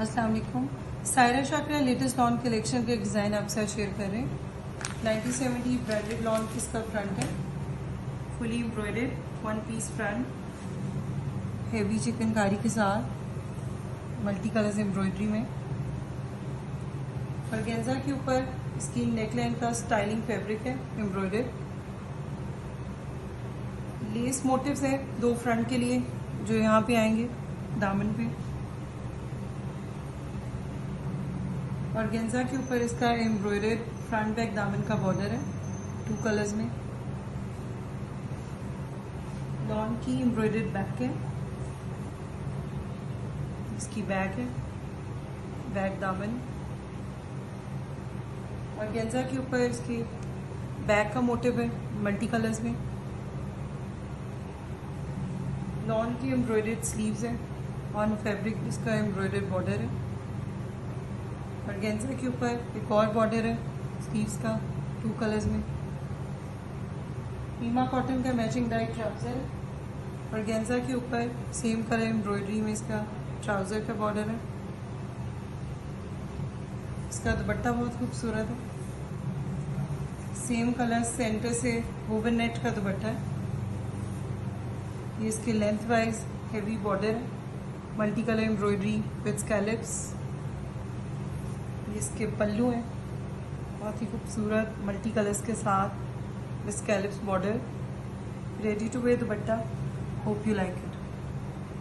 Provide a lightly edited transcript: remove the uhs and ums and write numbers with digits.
अस्सलाम वालेकुम। Saira Shakra latest lawn collection के डिज़ाइन आपके साथ शेयर कर रहे हैं। 1970 ब्रांडेड लॉन की इसका फ्रंट है, fully embroidered, one piece front, heavy chikankari के साथ मल्टी कलर्स एम्ब्रॉयडरी में। ऑर्गेन्जा के ऊपर इसकी नेकलाइन का स्टाइलिंग फैब्रिक है, एम्ब्रॉयडर्ड। लेस मोटिव्स है दो फ्रंट के लिए जो यहाँ पे आएंगे दामन पे। ऑर्गेन्जा के ऊपर इसका एम्ब्रॉयडर्ड फ्रंट बैक दामन का बॉर्डर है, 2 कलर्स में। लॉन की एम्ब्रॉयडर्ड बैक है, इसकी बैक है, बैक दामन। ऑर्गेन्जा के ऊपर इसके बैक का मोटिव है मल्टी कलर्स में। लॉन की एम्ब्रॉयडर्ड स्लीव्स है, ऑन फैब्रिक इसका एम्ब्रॉयडर्ड बॉर्डर है। ऑर्गेन्जा के ऊपर एक और बॉर्डर है स्लीव्स का, 2 कलर्स में। नीमा कॉटन का मैचिंग डाइट ट्राउजर है। ऑर्गेन्जा के ऊपर सेम कलर एम्ब्रॉयडरी में इसका ट्राउजर का बॉर्डर है। इसका दुपट्टा बहुत खूबसूरत है, सेम कलर सेंटर से वोवन नेट का दुपट्टा है। ये इसके लेंथ वाइज हेवी बॉर्डर है, multi colour embroidery with scallops. ये इसके पल्लू हैं, बहुत ही खूबसूरत मल्टी कलर्स के साथ with scallops border. Ready to wear dupatta. Hope you like it.